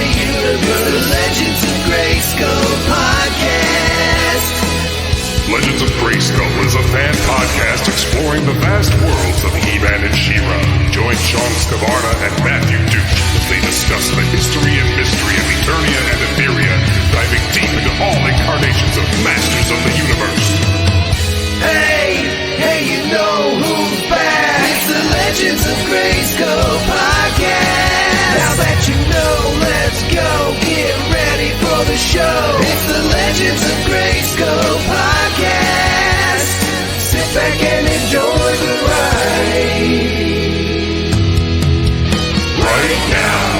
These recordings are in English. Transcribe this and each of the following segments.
the universe. The Legends of Grayskull podcast. Legends of Grayskull is a fan podcast exploring the vast worlds of He-Man and She-Ra. Join Shawn Scavarna and Matthew Duke as they discuss the history and mystery of Eternia and Etheria, diving deep into all incarnations of Masters of the Universe. Hey, you know who's back? It's the Legends of Grayskull podcast. Now that you know, let's go. Get ready for the show. It's the Legends of Grayskull podcast. Sit back and enjoy the ride. Right now.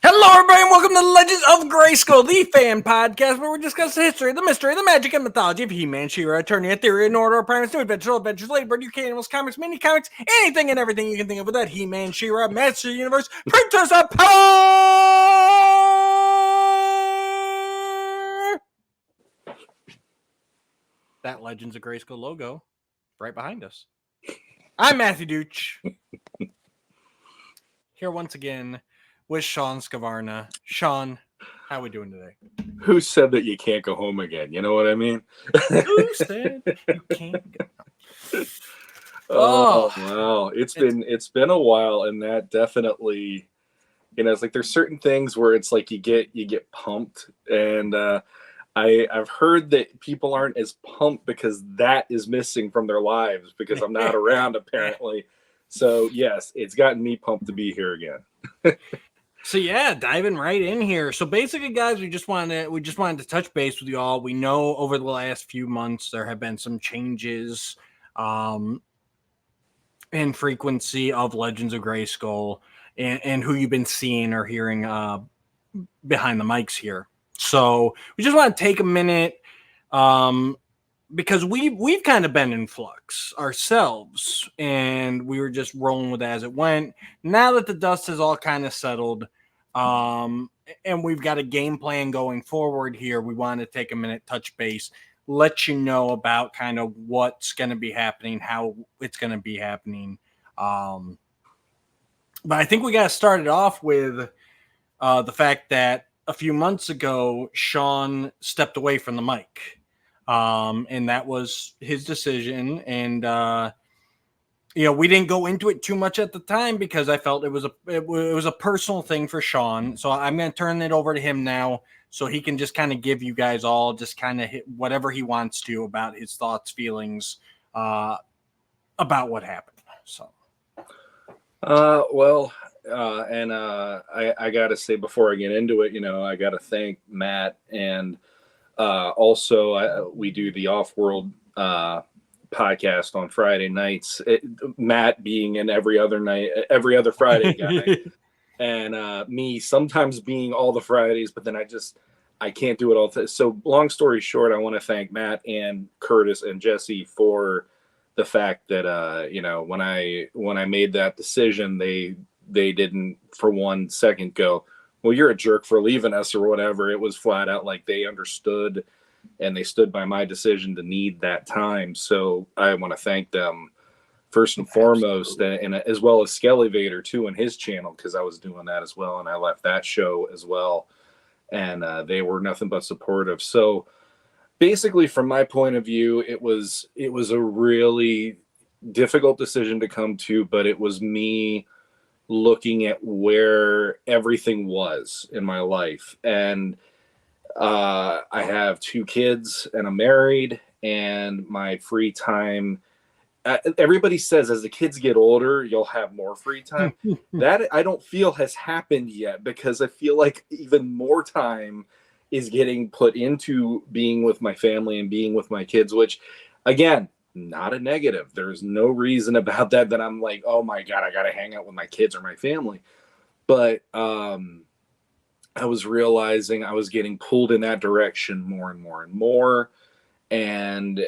Hello, everybody, and welcome to the Legends of Grayskull, the fan podcast where we discuss the history, the mystery, the magic, and mythology of He-Man, She-Ra, Eternia, Etheria, Nordor, Primus, New Adventures, Old Adventures, Ladybird, UK Animals, comics, mini comics, anything and everything you can think of with that He-Man, She-Ra, Master of the Universe, Princess of Power! That Legends of Grayskull logo right behind us. I'm Matthew Dooch. Here once again with Shawn Scavarna. Shawn, how are we doing today? Who said that you can't go home again? You know what I mean? Who said you can't go? Oh wow. It's been a while, and that definitely, it's like there's certain things where it's like you get pumped, and I've heard that people aren't as pumped because that is missing from their lives because I'm not around apparently. So yes, it's gotten me pumped to be here again. So yeah, diving right in here. So basically, guys, we just wanted to touch base with you all. We know over the last few months there have been some changes in frequency of Legends of Grayskull and who you've been seeing or hearing behind the mics here. So we just want to take a minute because we've kind of been in flux ourselves, and we were just rolling with it as it went. Now that the dust has all kind of settled, and we've got a game plan going forward here, we want to take a minute, touch base, let you know about kind of what's going to be happening, how it's going to be happening. But I think we got to start it off with the fact that a few months ago, Shawn stepped away from the mic. And that was his decision. And, we didn't go into it too much at the time because I felt it was a personal thing for Shawn. So I'm going to turn it over to him now so he can just kind of give you guys all just kind of hit whatever he wants to about his thoughts, feelings, about what happened. So, I got to say before I get into it, I got to thank Matt and, also, we do the Off-World podcast on Friday nights. Matt being an every other Friday guy, and me sometimes being all the Fridays. But then I can't do it all. So long story short, I want to thank Matt and Curtis and Jesse for the fact that when I made that decision, they didn't for one second go, well, you're a jerk for leaving us or whatever. It was flat out like they understood and they stood by my decision to need that time. So I want to thank them first and foremost, and as well as Skellyvator too and his channel, because I was doing that as well. And I left that show as well. And they were nothing but supportive. So basically, from my point of view, it was a really difficult decision to come to, but it was me looking at where everything was in my life. And I have 2 kids and I'm married, and my free time, everybody says as the kids get older, you'll have more free time. That I don't feel has happened yet, because I feel like even more time is getting put into being with my family and being with my kids, which again, not a negative. There's no reason about that I'm like, oh my God, I got to hang out with my kids or my family. But I was realizing I was getting pulled in that direction more and more and more. And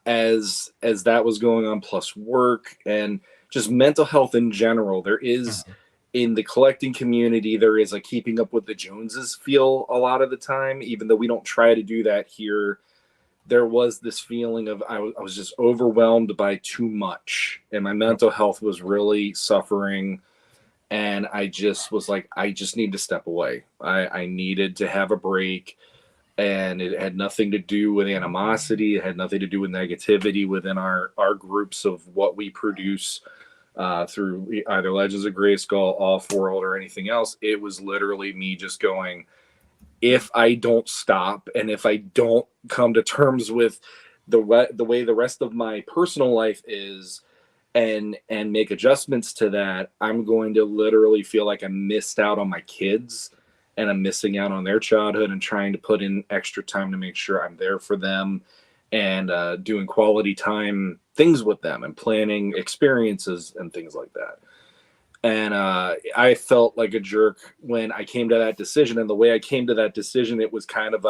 as that was going on, plus work and just mental health in general, there is in the collecting community, there is a keeping up with the Joneses feel a lot of the time, even though we don't try to do that here. There was this feeling of I was just overwhelmed by too much, and my mental health was really suffering. And I just was like, I just need to step away. I needed to have a break. And it had nothing to do with animosity. It had nothing to do with negativity within our groups of what we produce through either Legends of Grayskull, Off World, or anything else. It was literally me just going, if I don't stop and if I don't come to terms with the way the rest of my personal life is, and make adjustments to that, I'm going to literally feel like I missed out on my kids, and I'm missing out on their childhood, and trying to put in extra time to make sure I'm there for them, and doing quality time things with them, and planning experiences and things like that. And I felt like a jerk when I came to that decision. And the way I came to that decision, it was kind of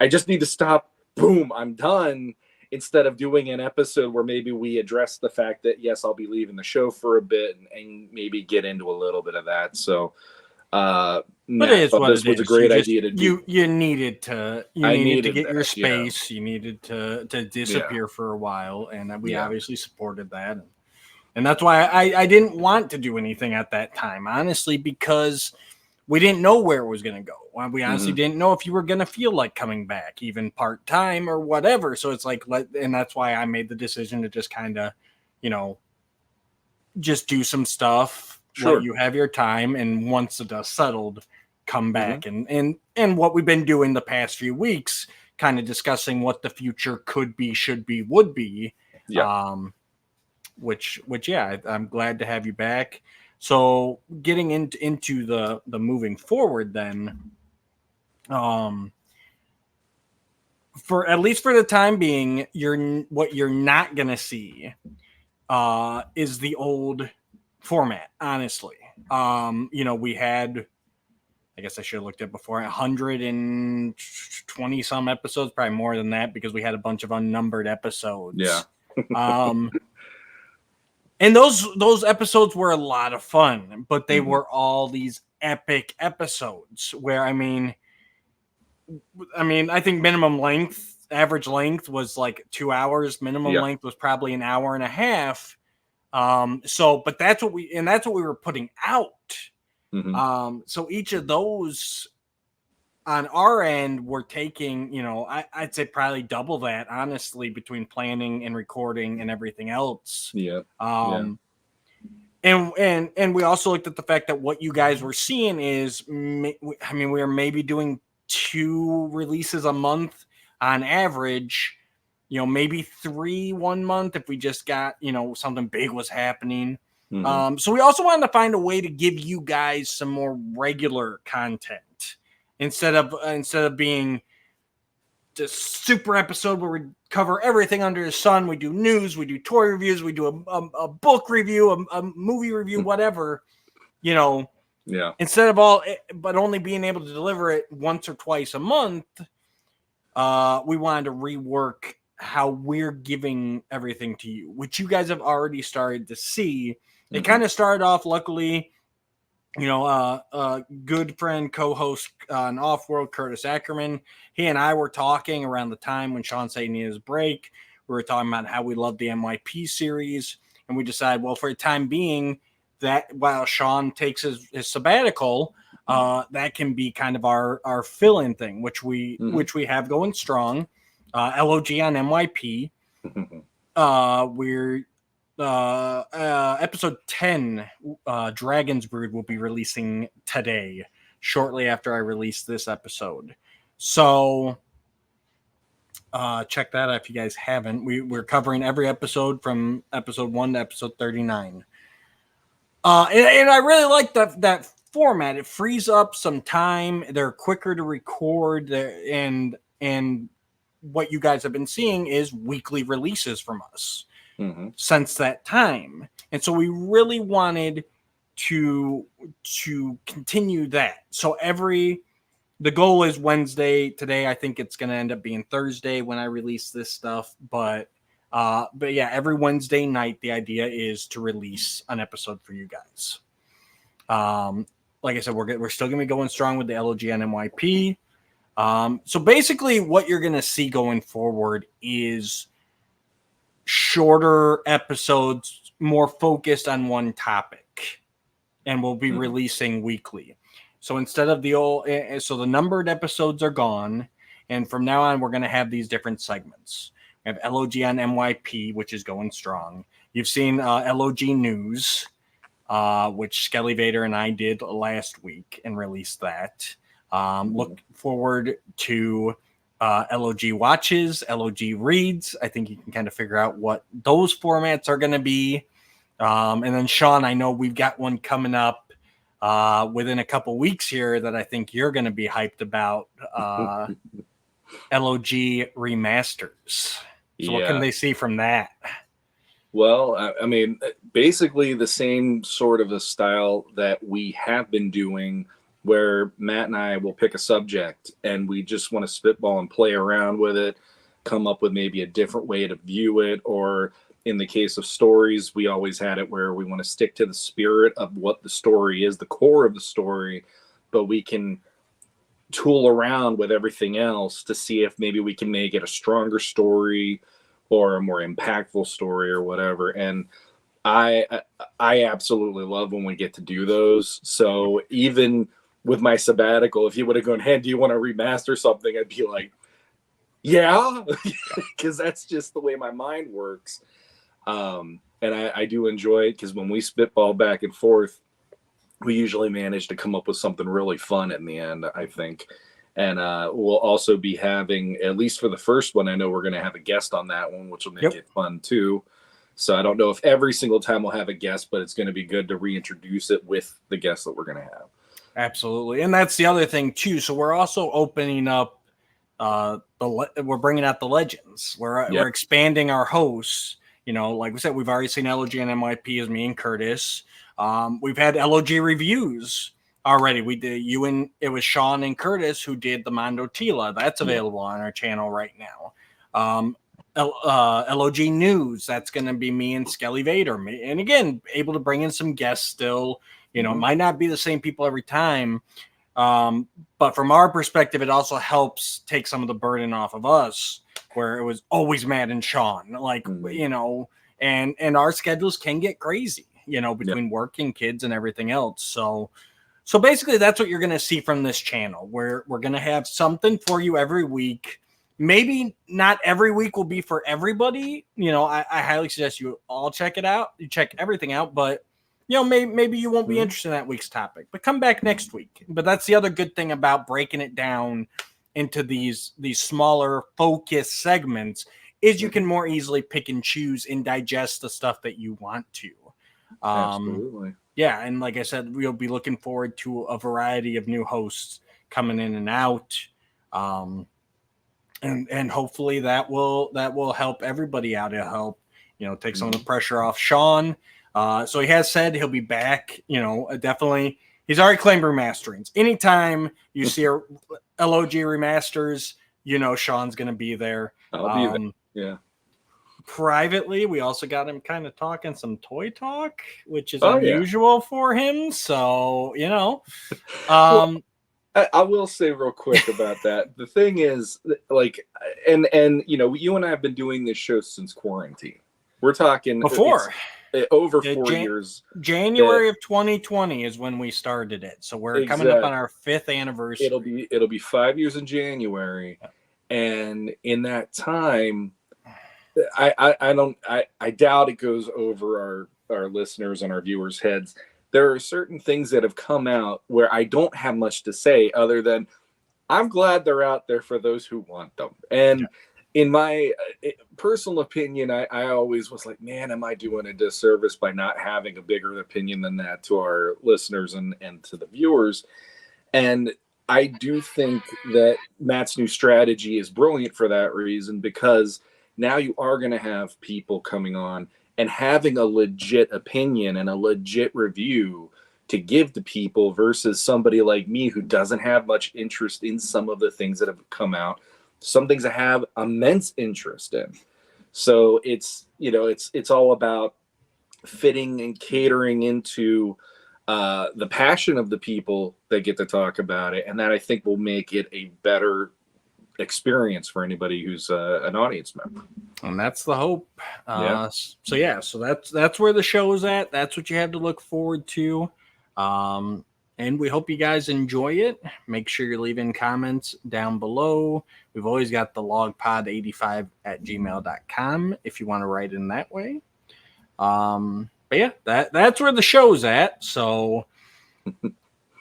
I just need to stop. Boom, I'm done. Instead of doing an episode where maybe we address the fact that, yes, I'll be leaving the show for a bit, and maybe get into a little bit of that. So, But it is what this it was is. a great idea to do. You needed to get your space. Yeah. You needed to disappear for a while, and we obviously supported that. And that's why I didn't want to do anything at that time, honestly, because we didn't know where it was going to go. We honestly didn't know if you were going to feel like coming back, even part-time or whatever. So it's like, and that's why I made the decision to just kind of, just do some stuff. Sure. Let you have your time. And once the dust settled, come back. And what we've been doing the past few weeks, kind of discussing what the future could be, should be, would be. Yeah. Which yeah, I'm glad to have you back. So getting into the moving forward then, for at least for the time being, what you're not gonna see is the old format, honestly. We had, I guess I should have looked at before, 120 some episodes, probably more than that, because we had a bunch of unnumbered episodes. Yeah. And those episodes were a lot of fun, but they were all these epic episodes where, I think minimum length, average length was like 2 hours. Minimum length was probably an hour and a half. But that's what we were putting out. So each of those on our end, we're taking, I'd say probably double that, honestly, between planning and recording and everything else. Yeah. And we also looked at the fact that what you guys were seeing is, we were maybe doing 2 releases a month on average, maybe 3 1 month if we just got, something big was happening. So we also wanted to find a way to give you guys some more regular content. Instead of being the super episode where we cover everything under the sun, we do news, we do toy reviews, we do a book review, a movie review, whatever, Yeah. Instead of but only being able to deliver it once or twice a month, we wanted to rework how we're giving everything to you, which you guys have already started to see. It kind of started off, luckily, good friend, co-host on Off-World, Curtis Ackerman. He and I were talking around the time when Shawn said he needed his break. We were talking about how we love the MYP series. And we decided, well, for the time being, that while Shawn takes his sabbatical, that can be kind of our fill-in thing, which we have going strong. L.O.G on MYP. We're episode 10, Dragon's Brood, will be releasing today, shortly after I release this episode. So check that out if you guys haven't. We're covering every episode from episode 1 to episode 39. And I really like that format. It frees up some time. They're quicker to record, and what you guys have been seeing is weekly releases from us. Since that time. And so we really wanted to continue that. So the goal is Wednesday. Today, I think it's going to end up being Thursday when I release this stuff. But yeah, every Wednesday night, the idea is to release an episode for you guys. Like I said, we're still going to be going strong with the L.O.G and MYP. So basically what you're going to see going forward is shorter episodes, more focused on one topic. and we'll be releasing weekly. So instead of the old, so the numbered episodes are gone, and from now on, we're going to have these different segments. We have L.O.G on MYP, which is going strong. You've seen L.O.G News, which Skelly Vader and I did last week and released that. Look forward to L.O.G Watches, L.O.G Reads. I think you can kind of figure out what those formats are going to be. And then, Shawn, I know we've got one coming up within a couple weeks here that I think you're going to be hyped about. L.O.G Remasters. So what can they see from that? Well, I mean, basically the same sort of a style that we have been doing, where Matt and I will pick a subject and we just want to spitball and play around with it, come up with maybe a different way to view it. Or in the case of stories, we always had it where we want to stick to the spirit of what the story is, the core of the story, but we can tool around with everything else to see if maybe we can make it a stronger story or a more impactful story or whatever. And I absolutely love when we get to do those. So even with my sabbatical, if you would have gone, hey, do you want to remaster something? I'd be like, yeah, because that's just the way my mind works. And I do enjoy it because when we spitball back and forth, we usually manage to come up with something really fun in the end, I think. And we'll also be having, at least for the first one, I know we're going to have a guest on that one, which will make it fun too. So I don't know if every single time we'll have a guest, but it's going to be good to reintroduce it with the guest that we're going to have. Absolutely. And that's the other thing too. So we're also opening up, we're bringing out the legends. We're expanding our hosts. You know, like we said, we've already seen L.O.G and MYP as me and Curtis. We've had L.O.G reviews already. We did it was Shawn and Curtis who did the Mondo Tila. That's available on our channel right now. L.O.G News, that's going to be me and Skelly Vader. And again, able to bring in some guests still. You know, it might not be the same people every time. But from our perspective, it also helps take some of the burden off of us, where it was always Matt and Shawn. Like, you know, and our schedules can get crazy, you know, between working kids and everything else. So basically that's what you're going to see from this channel, where we're going to have something for you every week. Maybe not every week will be for everybody. You know, I highly suggest you all check it out. You check everything out, but you know, maybe you won't be interested in that week's topic, but come back next week. But that's the other good thing about breaking it down into these smaller focus segments is you can more easily pick and choose and digest the stuff that you want to. Absolutely. Yeah, and like I said, we'll be looking forward to a variety of new hosts coming in and out. And hopefully that will help everybody out. It'll help, you know, take some of the pressure off Shawn. So he has said he'll be back, you know, definitely. He's already claimed remasterings. Anytime you see a L.O.G remasters, you know Shawn's going to be there. I'll be there. Yeah. Privately, we also got him kind of talking some toy talk, which is unusual for him. So, you know. Well, I will say real quick about that. The thing is, like, and you know, you and I have been doing this show since quarantine. We're talking before. Over 4 years. January of 2020 is when we started it. So we're coming up on our 5th anniversary. It'll be 5 years in January. And in that time, I doubt it goes over our listeners and our viewers' heads. There are certain things that have come out where I don't have much to say other than I'm glad they're out there for those who want them. And in my personal opinion, I always was like, man, am I doing a disservice by not having a bigger opinion than that to our listeners and to the viewers? And I do think that Matt's new strategy is brilliant for that reason, because now you are going to have people coming on and having a legit opinion and a legit review to give to people versus somebody like me who doesn't have much interest in some of the things that have come out. Some things I have immense interest in. So it's, you know, it's all about fitting and catering into the passion of the people that get to talk about it. And that I think will make it a better experience for anybody who's an audience member. And that's the hope. So that's where the show is at. That's what you have to look forward to. And we hope you guys enjoy it. Make sure you're leaving comments down below. We've always got the logpod85@gmail.com if you want to write in that way. But yeah, that's where the show's at. So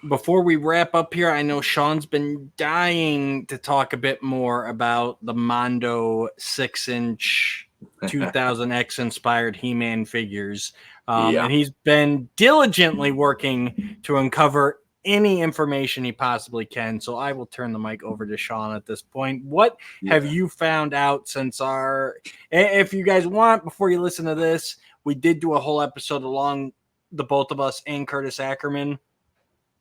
before we wrap up here, I know Shawn's been dying to talk a bit more about the Mondo 6-inch 2000X inspired He-Man figures. And he's been diligently working to uncover any information he possibly can. So I will turn the mic over to Shawn at this point. What have you found out since if you guys want, before you listen to this, we did do a whole episode along the both of us and Curtis Ackerman,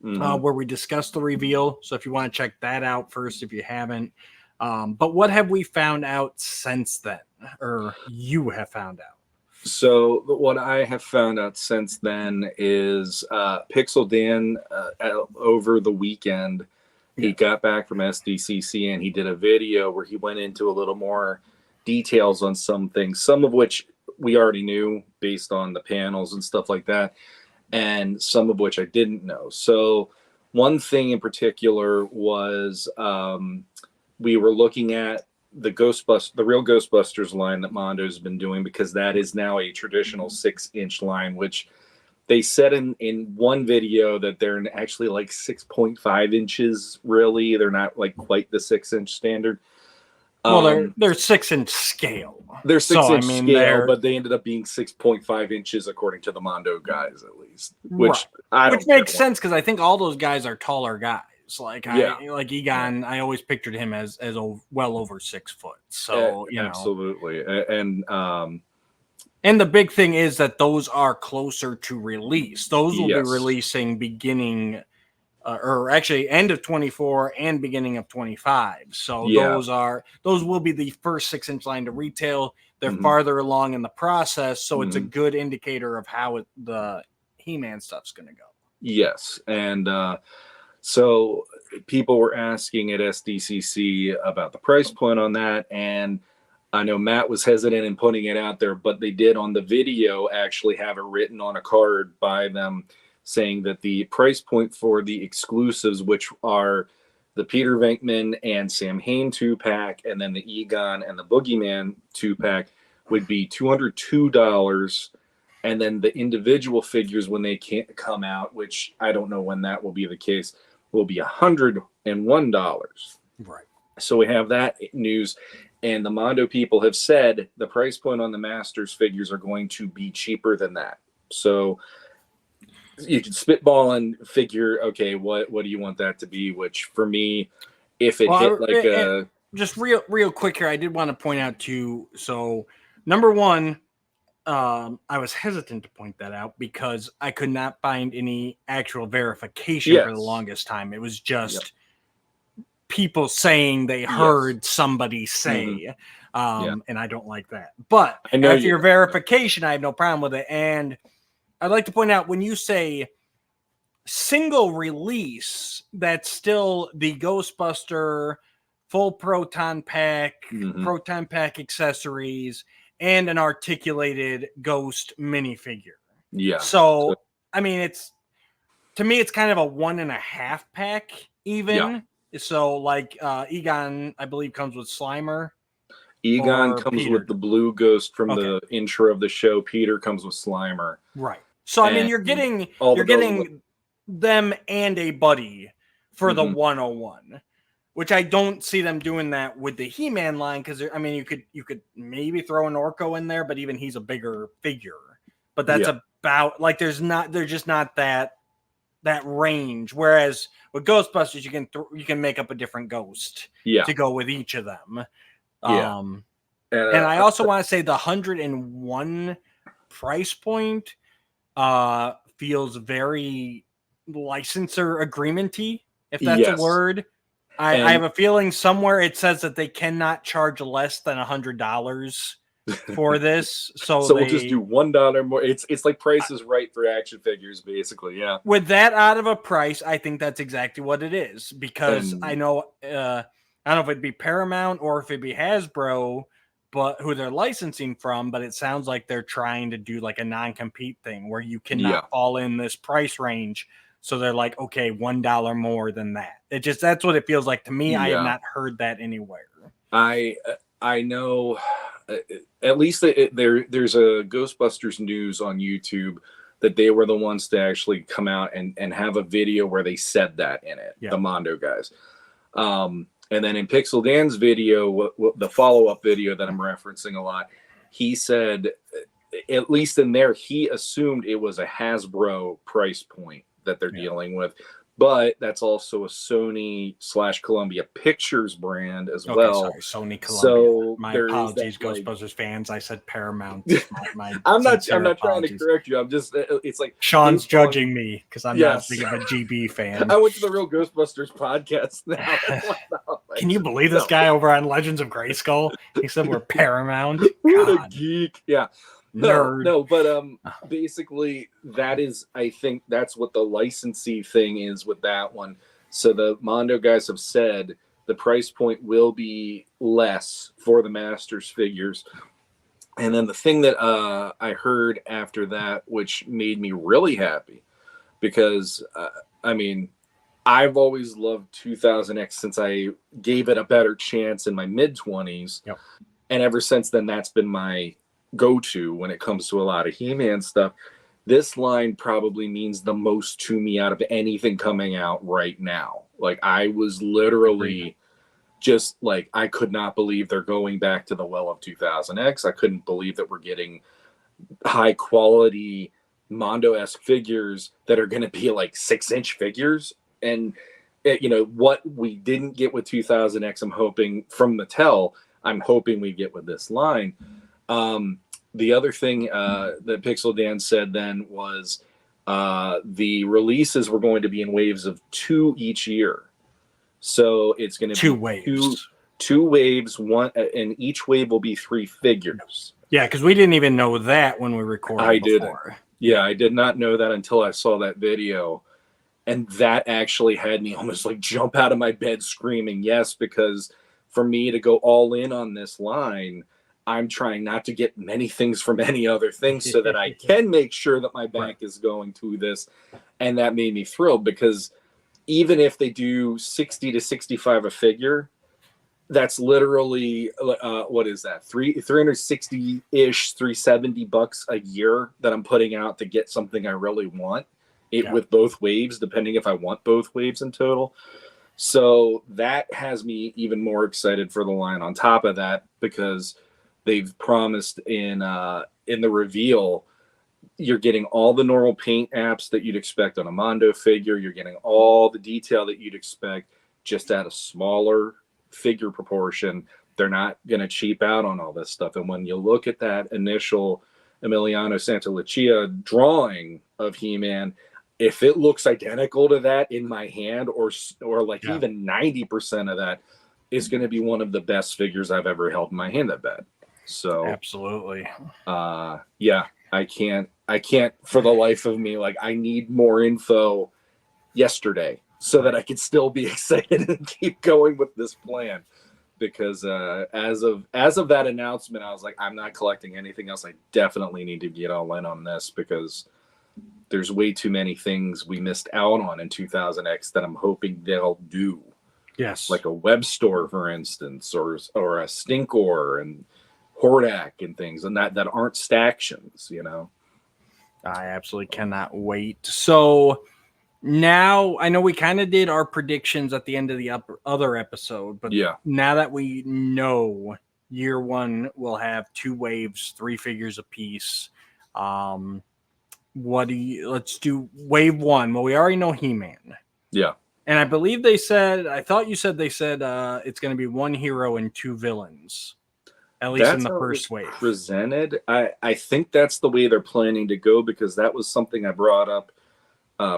where we discussed the reveal. So if you want to check that out first, if you haven't. But what have we found out since then, or you have found out? So what I have found out since then is Pixel Dan over the weekend, he got back from SDCC and he did a video where he went into a little more details on some things, some of which we already knew based on the panels and stuff like that, and some of which I didn't know. So one thing in particular was we were looking at the real Ghostbusters line that Mondo's been doing, because that is now a traditional 6-inch line, which they said in one video that they're actually like 6.5 inches. Really, they're not like quite the 6-inch standard. Well, they're 6-inch scale. They're 6-inch scale, but they ended up being 6.5 inches according to the Mondo guys, at least. Which makes sense, because I think all those guys are taller guys. Like Egon, I always pictured him as well over 6 foot. So absolutely, and the big thing is that those are closer to release. Those will be releasing beginning, or actually end of 24 and beginning of 25. So those will be the first 6-inch line to retail. They're farther along in the process, so it's a good indicator of how the He-Man stuff's going to go. Yes, and so people were asking at SDCC about the price point on that, and I know Matt was hesitant in putting it out there, but they did on the video actually have it written on a card by them saying that the price point for the exclusives, which are the Peter Venkman and Sam Hain 2-pack, and then the Egon and the Boogeyman 2-pack, would be $202. And then the individual figures, when they can't come out, which I don't know when that will be the case, will be $101. Right. So we have that news, and the Mondo people have said the price point on the Masters figures are going to be cheaper than that. So you can spitball and figure, okay, what do you want that to be? Which for me, if it hit just real quick here, I did want to point out too. So number one, I was hesitant to point that out because I could not find any actual verification for the longest time. It was just people saying they heard somebody say, and I don't like that. But after your verification, I have no problem with it. And I'd like to point out, when you say single release, that's still the Ghostbuster full proton pack, proton pack accessories, and an articulated Ghost minifigure. Yeah. So, I mean, to me, it's kind of a 1.5 pack even. Yeah. So, like, Egon, I believe, comes with Slimer. Egon comes with the blue Ghost from the intro of the show. Peter comes with Slimer. Right. So, I mean, you're getting them and a buddy for the 101. Which I don't see them doing that with the He-Man line, because I mean, you could maybe throw an Orko in there, but even he's a bigger figure. But that's about like there's just not that range. Whereas with Ghostbusters, you can make up a different Ghost to go with each of them. And I also want to say the 101 price point feels very licensor agreement-y, if that's a word. I have a feeling somewhere it says that they cannot charge less than $100 for this. So we'll just do $1 more. It's like Price is Right for action figures, basically. Yeah. With that out of a price, I think that's exactly what it is, because I know I don't know if it'd be Paramount or if it'd be Hasbro but who they're licensing from, but it sounds like they're trying to do like a non-compete thing where you cannot fall in this price range. So they're like, okay, $1 more than that. That's what it feels like to me. I have not heard that anywhere. I know at least there's a Ghostbusters news on YouTube that they were the ones to actually come out and have a video where they said that in it, the Mondo guys. And then in Pixel Dan's video, the follow-up video that I'm referencing a lot, he said, at least in there, he assumed it was a Hasbro price point that they're dealing with. But that's also a Sony/Columbia Pictures brand as well. Sorry, Sony Columbia. So my apologies, Ghostbusters fans. I said Paramount. I'm not trying to correct you. I'm just, it's like Sean's judging me because I'm not big of a GB fan. I went to the Real Ghostbusters podcast now. Can you believe this guy over on Legends of Grayskull? He said we're Paramount. What a geek! Yeah. Nerd. No, but basically I think that's what the licensee thing is with that one. So the Mondo guys have said the price point will be less for the Masters figures. And then the thing that I heard after that, which made me really happy, because I've always loved 2000X since I gave it a better chance in my mid-20s. Yep. And ever since then, that's been my go-to when it comes to a lot of He-Man stuff. This line probably means the most to me out of anything coming out right now. Like, I was literally just like, I could not believe they're going back to the well of 2000X. I couldn't believe that we're getting high quality Mondo-esque figures that are going to be like 6-inch figures. And what we didn't get with 2000X, I'm hoping from Mattel, I'm hoping we get with this line. The other thing that Pixel Dan said then was the releases were going to be in waves of 2 each year. So it's going to be two waves, one, and each wave will be 3 figures. Yeah, because we didn't even know that when we recorded before. Yeah, I did not know that until I saw that video. And that actually had me almost like jump out of my bed screaming yes, because for me to go all in on this line, I'm trying not to get many things from any other thing so that I can make sure that my bank is going to this. And that made me thrilled, because even if they do 60 to 65 a figure, that's literally, what is that? $360-ish, $370 a year that I'm putting out to get something I really want with both waves, depending if I want both waves in total. So that has me even more excited for the line on top of that, because they've promised in the reveal, you're getting all the normal paint apps that you'd expect on a Mondo figure. You're getting all the detail that you'd expect, just at a smaller figure proportion. They're not going to cheap out on all this stuff. And when you look at that initial Emiliano Santalucia drawing of He-Man, if it looks identical to that in my hand, or even 90% of that, is going to be one of the best figures I've ever held in my hand, I bet. So absolutely. I can't for the life of me, like, I need more info yesterday so that I can still be excited and keep going with this plan. Because as of that announcement, I was like, I'm not collecting anything else. I definitely need to get all in on this, because there's way too many things we missed out on in 2000X that I'm hoping they'll do. Yes. Like a web store, for instance, or a Stinkor and Hordak and things, and that aren't Stactions, I absolutely cannot wait. So now, I know we kind of did our predictions at the end of the other episode, but now that we know year one will have 2 waves, 3 figures apiece, let's do wave 1. Well, we already know He-Man. Yeah. And I believe they said it's going to be 1 hero and 2 villains, at least in the first wave. Presented. I think that's the way they're planning to go, because that was something I brought up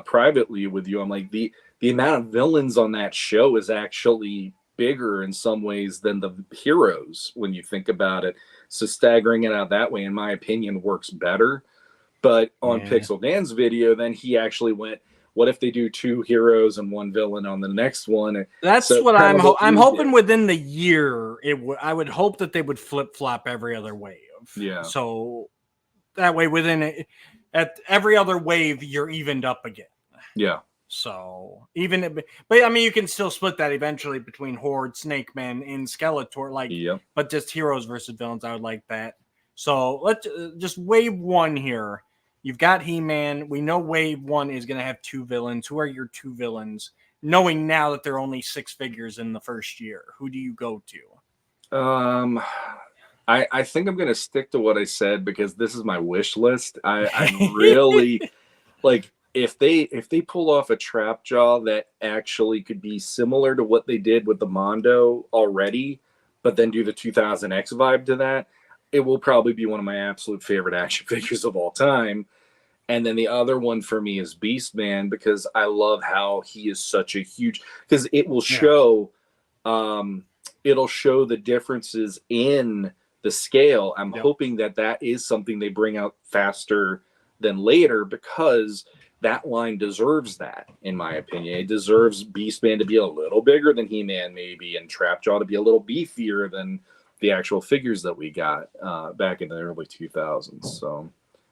privately with you. I'm like, the amount of villains on that show is actually bigger in some ways than the heroes when you think about it. So staggering it out that way, in my opinion, works better. But on Pixel Dan's video, then he actually went, what if they do 2 heroes and 1 villain on the next one? That's So what kind of I'm hoping within the year. I would hope that they would flip flop every other wave. Yeah. So that way, at every other wave, you're evened up again. Yeah. So but I mean, you can still split that eventually between Horde, Snake Man, and Skeletor. But just heroes versus villains, I would like that. So let's just wave 1 here. You've got He-Man. We know wave 1 is going to have 2 villains. Who are your 2 villains? Knowing now that there are only 6 figures in the first year, who do you go to? I think I'm going to stick to what I said because this is my wish list. I really like if they pull off a trap jaw that actually could be similar to what they did with the Mondo already, but then do the 2000X vibe to that, it will probably be one of my absolute favorite action figures of all time. And then the other one for me is Beastman, because I love how he is such a huge, because it will show it'll show the differences in the scale. I'm hoping that is something they bring out faster than later, because that line deserves that, in my opinion. It deserves Beastman to be a little bigger than He-Man, maybe, and Trapjaw to be a little beefier than the actual figures that we got back in the early 2000s. So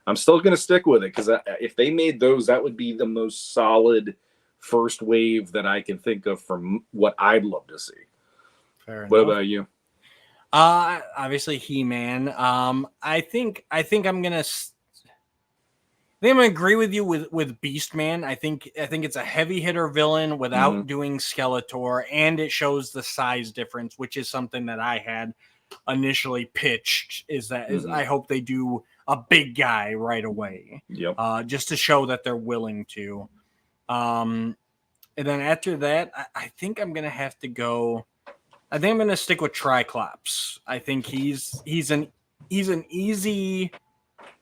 I'm still going to stick with it, because if they made those, that would be the most solid first wave that I can think of from what I'd love to see. Fair what enough. About you? Obviously He-Man. I think I'm gonna agree with you with Beastman. I think it's a heavy hitter villain without doing Skeletor, and it shows the size difference, which is something that I had initially pitched. Is I hope they do a big guy right away. Just to show that they're willing to. And then after that, I think I'm gonna have to go. I think I'm going to stick with Triclops. I think he's an easy,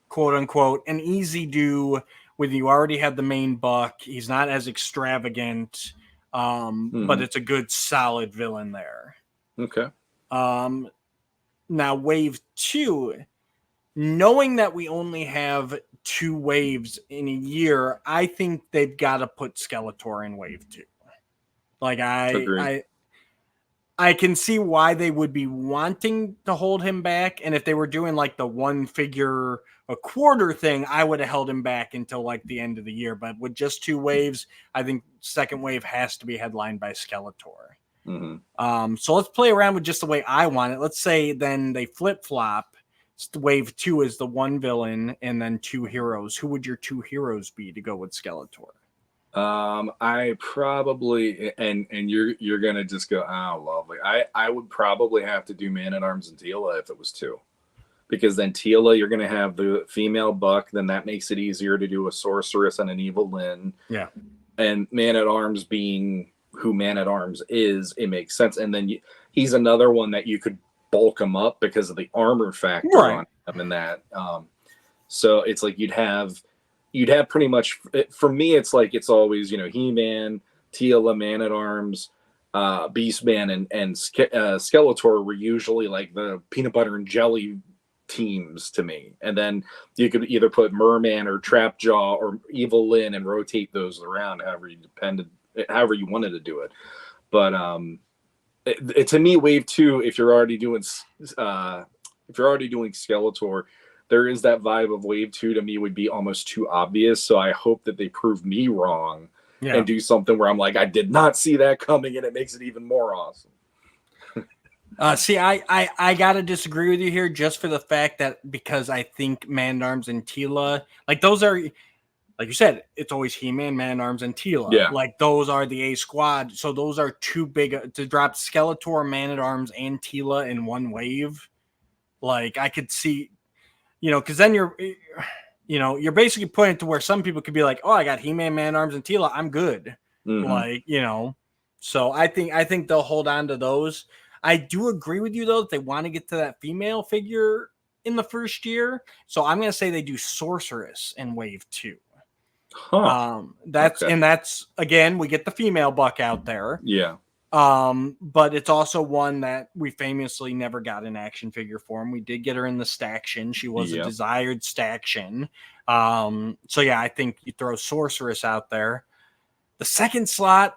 quote unquote, an easy do when you already have the main buck. He's not as extravagant, but it's a good solid villain there. Okay. Now wave 2, knowing that we only have 2 waves in a year, I think they've got to put Skeletor in wave 2. Like I can see why they would be wanting to hold him back. And if they were doing like the 1 figure a quarter thing, I would have held him back until like the end of the year. But with just 2 waves, I think second wave has to be headlined by Skeletor. So let's play around with just the way I want it. Let's say then they flip flop. Wave 2 is the 1 villain and then 2 heroes. Who would your 2 heroes be to go with Skeletor? I probably, and you're gonna just go, oh, lovely. I would probably have to do Man at Arms and Teela if it was 2, because then Teela, you're gonna have the female buck, then that makes it easier to do a sorceress and an evil Lyn. Yeah. And Man at Arms being who Man at Arms is, it makes sense. And then he's another one that you could bulk him up because of the armor factor on him and that. So it's like you'd have pretty much, for me, it's like it's always, He-Man, Teela, Man at Arms, Beastman, and Skeletor were usually like the peanut butter and jelly teams to me. And then you could either put Merman or Trapjaw or Evil Lyn and rotate those around however you wanted to do it. But to me, wave 2, if you're already doing Skeletor, there is that vibe of wave 2 to me would be almost too obvious. So I hope that they prove me wrong and do something where I'm like, I did not see that coming, and it makes it even more awesome. See, I got to disagree with you here just for the fact that because I think Man at Arms and Teela, like those are, like you said, it's always He-Man, Man at Arms, and Teela. Yeah. Like those are the A squad. So those are too big to drop Skeletor, Man at Arms, and Teela in 1 wave. Like I could see, because then you're basically putting it to where some people could be like, oh, I got He-Man, Man at Arms, and Teela, I'm good. Like, so I think they'll hold on to those. I do agree with you though that they want to get to that female figure in the first year. So I'm going to say they do Sorceress in wave 2. That's again, we get the female buck out there. Yeah. But it's also one that we famously never got an action figure form. We did get her in the Staction. She was a desired Staction. So yeah, I think you throw Sorceress out there. The second slot,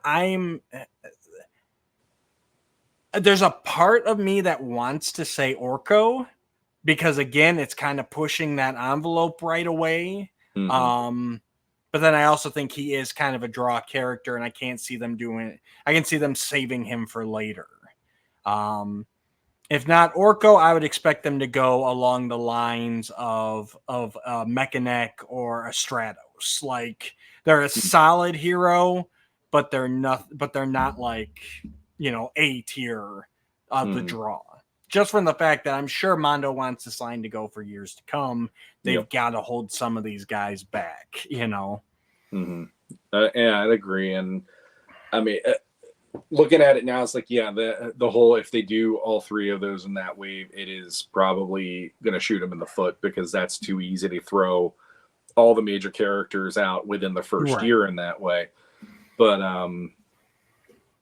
there's a part of me that wants to say Orko, because again, it's kind of pushing that envelope right away. Mm-hmm. But then I also think he is kind of a draw character, and I can't see them doing it. I can see them saving him for later. If not Orko, I would expect them to go along the lines of Mechanic or a Stratos. Like, they're a solid hero, but they're not like, A tier of the draw. Just from the fact that I'm sure Mondo wants this line to go for years to come. They've got to hold some of these guys back, Mm-hmm. Yeah, I'd agree. And I mean, looking at it now, it's like, the whole, if they do all three of those in that wave, it is probably going to shoot them in the foot, because that's too easy to throw all the major characters out within the first year in that way. But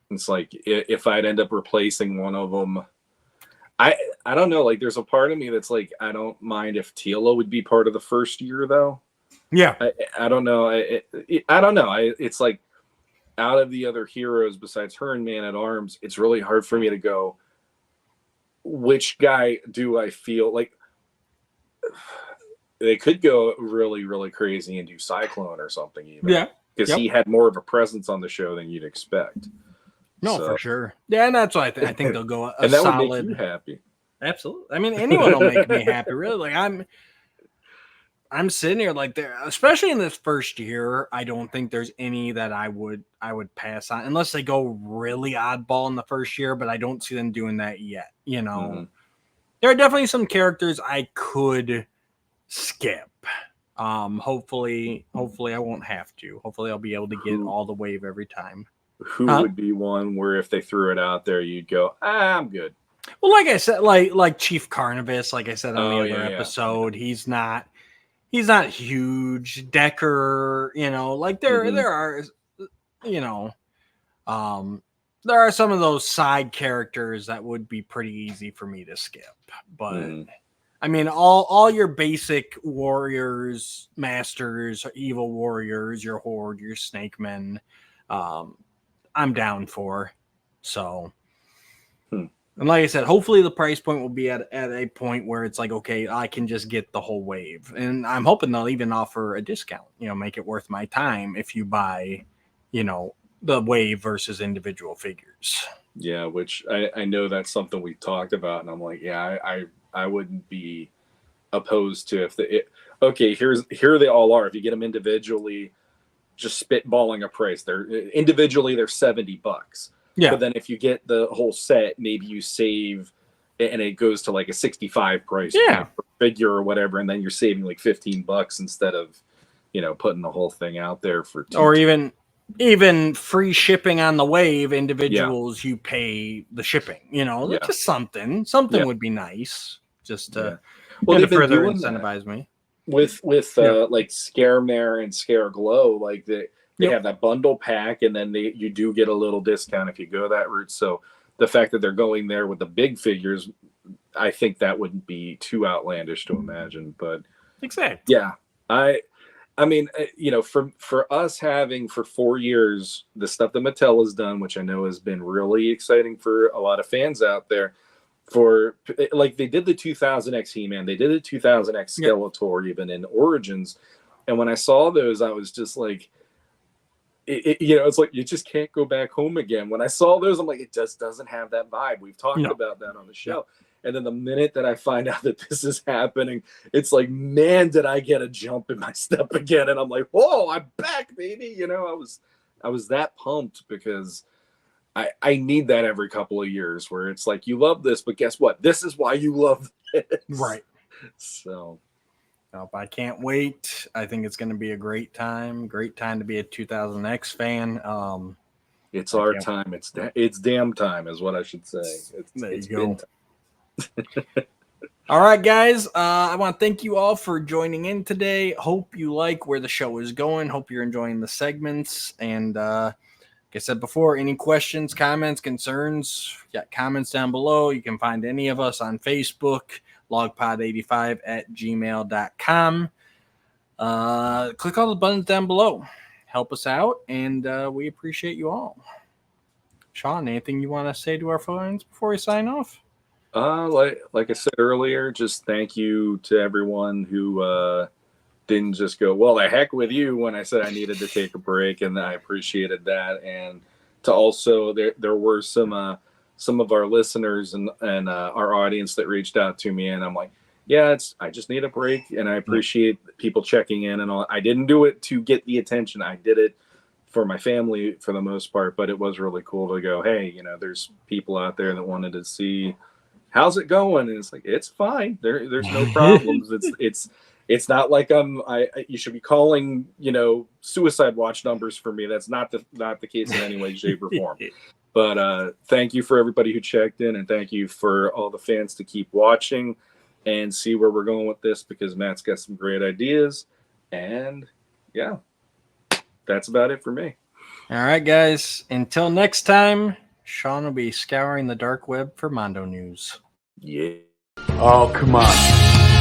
it's like, if I'd end up replacing one of them, I don't know. Like, there's a part of me that's like, I don't mind if Teela would be part of the first year, though. Yeah. I don't know. I don't know. It's like, out of the other heroes besides her and Man at Arms, it's really hard for me to go, which guy do I feel like they could go really, really crazy and do Cyclone or something, even. Yeah. Because he had more of a presence on the show than you'd expect. No, for sure. Yeah, and that's why I think they'll go and that solid. would make you happy. Absolutely. I mean, anyone will make me happy, really. Like, I'm sitting here like, there, especially in this first year, I don't think there's any that I would pass on, unless they go really oddball in the first year, but I don't see them doing that yet. There are definitely some characters I could skip. Hopefully I won't have to. Hopefully I'll be able to get all the wave every time. Who would be one where if they threw it out there, you'd go, I'm good? Well, like I said, like Chief Carnivus, like I said on the other episode, he's not huge. Decker, like there are, there are some of those side characters that would be pretty easy for me to skip. But I mean, all your basic warriors, masters, evil warriors, your horde, your snake men, I'm down for. So, and like I said, hopefully the price point will be at a point where it's like, okay, I can just get the whole wave. And I'm hoping they'll even offer a discount, make it worth my time if you buy, the wave versus individual figures. Yeah, which I know that's something we talked about. And I'm like, I wouldn't be opposed to here they all are. If you get them individually, just spitballing a price, they're $70. Yeah. But then if you get the whole set, maybe you save, and it goes to like a 65 price per figure or whatever, and then you're saving like $15 instead of, putting the whole thing out there for or even free shipping on the wave. Individuals, you pay the shipping. Just something would be nice, just to further incentivize me. With like Scaremare and Scareglow, like they have that bundle pack, and then you do get a little discount if you go that route. So the fact that they're going there with the big figures, I think that wouldn't be too outlandish to imagine. But exactly, yeah, I mean, for us having for 4 years the stuff that Mattel has done, which I know has been really exciting for a lot of fans out there. For like, they did the 2000X He-Man, they did the 2000X Skeletor, even in Origins, and when I saw those, I was just like, it's like you just can't go back home again. When I saw those, I'm like, it just doesn't have that vibe. We've talked about that on the show. And then the minute that I find out that this is happening, it's like, man, did I get a jump in my step again? And I'm like, whoa, I'm back, baby. I was that pumped, because I need that every couple of years, where it's like, you love this, but guess what? This is why you love this. Right. So. I can't wait. I think it's going to be a great time. Great time to be a 2000X fan. It's our time. It's damn time, is what I should say. There you go. All right, guys. I want to thank you all for joining in today. Hope you like where the show is going. Hope you're enjoying the segments. And like I said before, any questions, comments, concerns, comments down below. You can find any of us on Facebook, logpod85@gmail.com. Click all the buttons down below. help us out, and we appreciate you all. Shawn, anything you want to say to our fans before we sign off? Like I said earlier, just thank you to everyone who didn't just go, well, the heck with you when I said I needed to take a break, and I appreciated that. And to also, there were some of our listeners and our audience that reached out to me, and I'm like, yeah, I just need a break, and I appreciate people checking in and all. I didn't do it to get the attention. I did it for my family for the most part, but it was really cool to go, hey, there's people out there that wanted to see how's it going, and it's like, it's fine. There's no problems. It's not like you should be calling, suicide watch numbers for me. That's not the case in any way, shape, or form. But thank you for everybody who checked in, and thank you for all the fans to keep watching and see where we're going with this, because Matt's got some great ideas. And yeah, that's about it for me. All right, guys. Until next time, Shawn will be scouring the dark web for Mondo news. Yeah. Oh, come on.